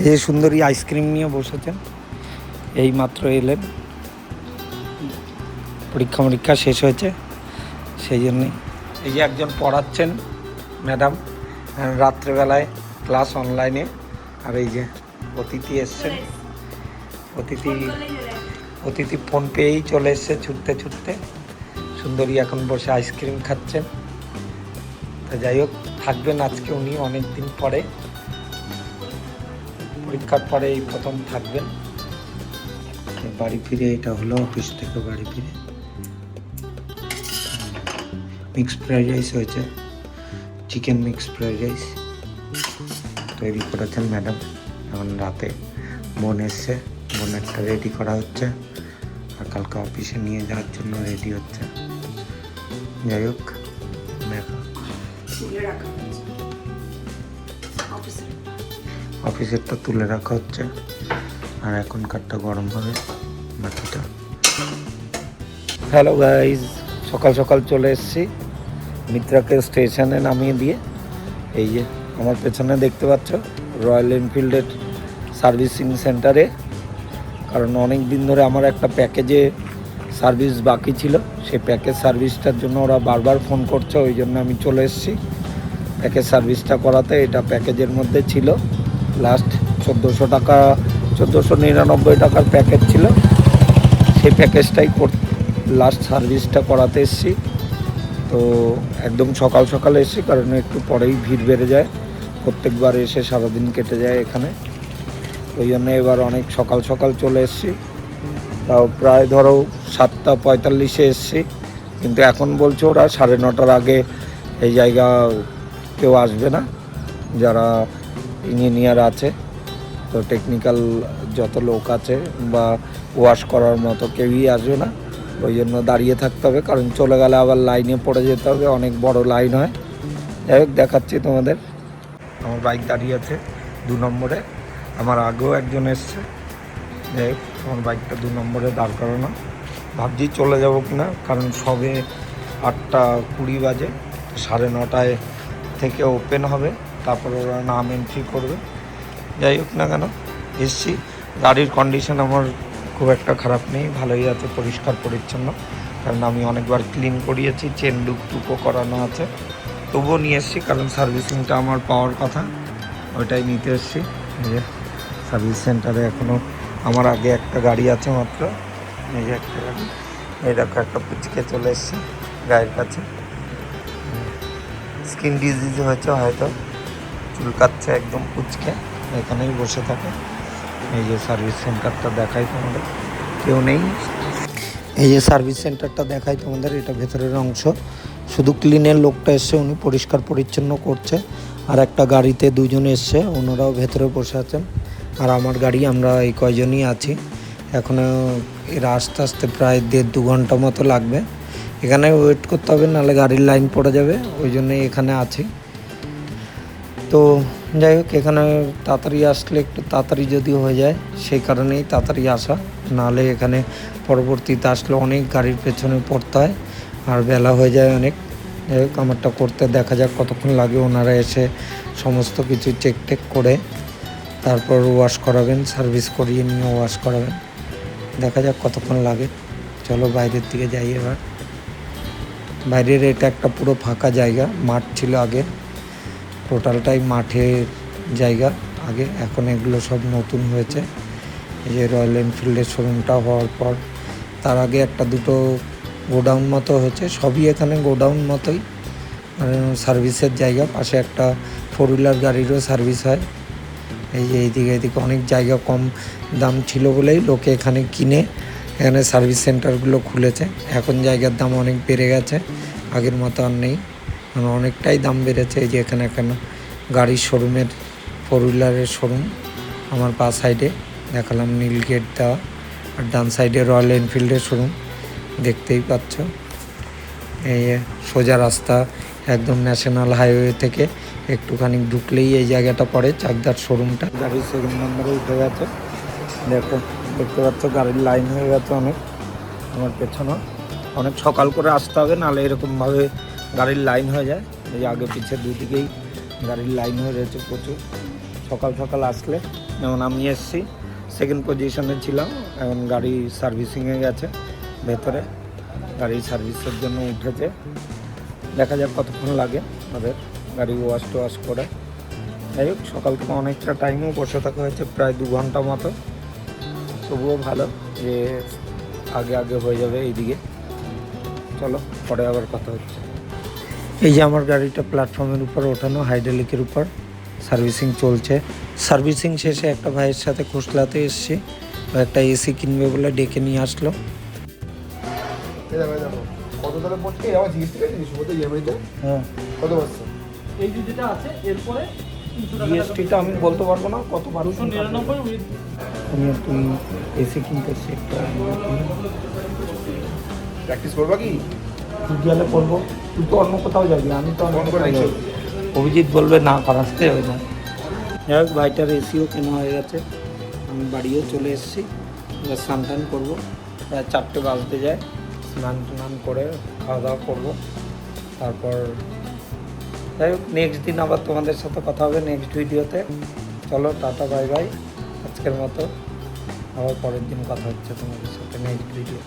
এই সুন্দরী আইসক্রিম নিয়ে বসেছেন, এই মাত্র এলেন, পরীক্ষা শেষ হয়েছে সেই জন্যই। এই যে একজন পড়াচ্ছেন ম্যাডাম রাত্রেবেলায় ক্লাস অনলাইনে, আর এই যে অতিথি এসছেন, অতিথি ফোন পেয়েই চলে এসছে ছুটতে ছুটতে। সুন্দরী এখন বসে আইসক্রিম খাচ্ছেন। তো যাই হোক, থাকবেন আজকে উনি অনেক দিন পরে, পরীক্ষার পরে এই প্রথম থাকবেন। বাড়ি ফিরে, এটা হলো অফিস থেকে বাড়ি ফিরে। মিক্সড ফ্রাইড রাইস হয়েছে, চিকেন মিক্সড ফ্রাইড রাইস তৈরি করেছেন ম্যাডাম। এখন রাতে বোন এসছে, বোনেরটা রেডি করা হচ্ছে, আর কালকে অফিসে নিয়ে যাওয়ার জন্য রেডি হচ্ছে। যাই হোক, অফিসেরটা তুলে রাখা হচ্ছে, আর এখনকারটা গরম হবে বাকিটা। হ্যালো গাইজ, সকাল সকাল চলে এসেছি মিত্রাকে স্টেশনে নামিয়ে দিয়ে। এই যে আমার পেছনে দেখতে পাচ্ছ রয়্যাল এনফিল্ডের সার্ভিসিং সেন্টারে, কারণ অনেক দিন ধরে আমার একটা প্যাকেজে সার্ভিস বাকি ছিল, সেই প্যাকেজ সার্ভিসটার জন্য ওরা বারবার ফোন করছে, ওই জন্য আমি চলে এসেছি প্যাকেজ সার্ভিসটা করাতে। এটা প্যাকেজের মধ্যে ছিল, লাস্ট 1400 টাকা, 1499 টাকার প্যাকেজ ছিল, সেই প্যাকেজটাই লাস্ট সার্ভিসটা করাতে এসেছি। তো একদম সকাল সকাল এসেছি, কারণ একটু পরেই ভিড় বেড়ে যায়, প্রত্যেকবার এসে সারাদিন কেটে যায় এখানে, ওই জন্য এবার অনেক সকাল সকাল চলে এসেছি। তাও প্রায় ধরো 7:45 এসেছি, কিন্তু এখন বলছে ওরা 9:30 আগে এই জায়গা কেউ আসবে না, যারা ইঞ্জিনিয়ার আছে, তো টেকনিক্যাল যত লোক আছে বা ওয়াশ করার মতো কেউই আসবে না, ওই জন্য দাঁড়িয়ে থাকতে হবে, কারণ চলে গেলে আবার লাইনে পড়ে যেতে হবে, অনেক বড় লাইন হয়। যাই হোক, দেখাচ্ছি তোমাদের। আমার বাইক দাঁড়িয়ে আছে 2 নম্বরে, আমার আগেও একজন এসছে। যাই হোক, আমার বাইকটা 2 নম্বরে দাঁড় করানো, ভাবছি চলে যাবো কিনা, কারণ সবে 8:20 বাজে, 9:30 থেকে ওপেন হবে, তারপর ওরা নাম এন্ট্রি করবে। যাই হোক না কেন, এসছি। গাড়ির কন্ডিশন আমার খুব একটা খারাপ নেই, ভালোই আছে, পরিষ্কার পরিচ্ছন্ন, কারণ আমি অনেকবার ক্লিন করিয়েছি, চেন লুক টুকও করানো আছে, তবুও নিয়ে এসেছি, কারণ সার্ভিসিংটা আমার পাওয়ার কথা, ওইটাই নিতে এসেছি। এই যে সার্ভিস সেন্টারে এখনও আমার আগে একটা গাড়ি আছে মাত্র, এই যে একটা গাড়ি, এই দেখো একটা পুচকে চলে এসছে গায়ের কাছে, স্কিন ডিজিজ হয়েছে হয়তো, চুলকাচ্ছে একদম পুচকে, এখানেই বসে থাকে। এই যে সার্ভিস সেন্টারটা দেখাই তোমাদের, কেউ নেই। এই যে সার্ভিস সেন্টারটা দেখাই তোমাদের, এটা ভেতরের অংশ, শুধু ক্লিনের লোকটা এসছে, উনি পরিষ্কার পরিচ্ছন্ন করছে, আর একটা গাড়িতে 2 জন এসছে, ওনারাও ভেতরে বসে আছেন, আর আমার গাড়ি, আমরা এই কয়জনই আছি। এখনও এরা আস্তে আস্তে প্রায় 1.5-2 ঘন্টা মতো লাগবে, এখানে ওয়েট করতে হবে, নাহলে গাড়ির লাইন পড়ে যাবে, ওই জন্যই এখানে আছি। তো যাই হোক, এখানে তাড়াতাড়ি আসলে একটু তাড়াতাড়ি যদি হয়ে যায়, সেই কারণেই তাড়াতাড়ি আসা, নাহলে এখানে পরবর্তীতে আসলে অনেক গাড়ির পেছনে পড়তে হয়, আর বেলা হয়ে যায় অনেক। যাই হোক, আমারটা করতে দেখা যাক কতক্ষণ লাগে, ওনারা এসে সমস্ত কিছু চেক টেক করে তারপর ওয়াশ করাবেন, সার্ভিস করিয়ে নিয়ে ওয়াশ করাবেন, দেখা যাক কতক্ষণ লাগে। চলো বাইরের দিকে যাই এবার। বাইরের এটা একটা পুরো ফাঁকা জায়গা, মাঠ ছিল আগে, টোটালটাই মাঠের জায়গা আগে, এখন এগুলো সব নতুন হয়েছে। এই যে রয়্যাল এনফিল্ডের শোরুমটা হওয়ার পর, তার আগে 1-2 গোডাউন মতো হয়েছে, সবই এখানে গোডাউন মতোই, সার্ভিসের জায়গা। পাশে একটা 4 হুইলার গাড়িরও সার্ভিস হয়। এই যে এইদিকে অনেক জায়গা কম দাম ছিল বলেই লোকে এখানে কিনে এখানে সার্ভিস সেন্টারগুলো খুলেছে। এখন জায়গার দাম অনেক বেড়ে গেছে, আগের মতো আর নেই, অনেকটাই দাম বেড়েছে। এই যে এখানে গাড়ির শোরুমের 4 হুইলারের শোরুম, আমার বাঁ সাইডে দেখালাম নীল গেট দেওয়া, আর ডান সাইডে রয়্যাল এনফিল্ডের শোরুম, দেখতেই পাচ্ছ। এই সোজা রাস্তা একদম ন্যাশনাল হাইওয়ে থেকে একটুখানি ঢুকলেই এই জায়গাটা পড়ে, চাকদার শোরুমটা। গাড়ির 2nd নম্বরে উঠে গেছে, দেখো দেখতে পাচ্ছ গাড়ির লাইন হয়ে গেছে অনেক, আমার পেছনে অনেক সকাল করে আসতে হবে, নাহলে এরকমভাবে গাড়ির লাইন হয়ে যায়। এই আগে পিছে দুদিকেই গাড়ির লাইন হয়ে রয়েছে প্রচুর, সকাল সকাল আসলে, যেমন আমি এসছি সেকেন্ড পজিশনে ছিলাম, এখন গাড়ি সার্ভিসিংয়ে গেছে ভেতরে, গাড়ি সার্ভিসের জন্য উঠেছে। দেখা যাক কতক্ষণ লাগে ওদের গাড়ি ওয়াশ করে। যাই হোক, সকাল থেকে অনেকটা টাইমও বসে থাকা হয়েছে, প্রায় 2 ঘন্টা মতো। তবুও ভালো যে আগে আগে হয়ে যাবে এইদিকে। চলো পরে আবার কথা হচ্ছে। এই যে আমার গাড়িটা প্ল্যাটফর্মের উপর ওঠানো, হাইড্রোলিকের উপর সার্ভিসিং চলছে। সার্ভিসিং শেষে একটা ভাইয়ের সাথে খোসলাতে এসছি, একটা এসি কিনবে বলে ডেকে নিয়ে আসলো। কত টাকা পড়ছে আমার জিএসটি জিনিস বলতে ইএমআইতে হ্যাঁ, কত পারছে? এই যে যেটা আছে এরপরে জিএসটিটা আমি বলতে পারবো না কত 299 তুই এসি কিনতে এসছি একটা, প্র্যাকটিস করবা কি? তুই গেলে করবো, তুই তো অন্য কোথাও যাবি, আমি তো অন্য ফোন করে কোথাও দেখছো? যাবো। অভিজিৎ বলবে না করাতে হবে না। যাই হোক, ভাইটার এসিও কেনা হয়ে গেছে, আমি বাড়িও চলে এসেছি। এবার স্নান টান করবো, প্রায় 4টে বাজতে যায়। স্নান টান করে খাওয়া দাওয়া করবো, তারপর যাই হোক নেক্সট দিন আবার তোমাদের সাথে কথা হবে নেক্সট ভিডিওতে। চলো টাটা বাই বাই, আজকের মতো আবার পরের দিন কথা হচ্ছে তোমাদের সাথে নেক্সট ভিডিও।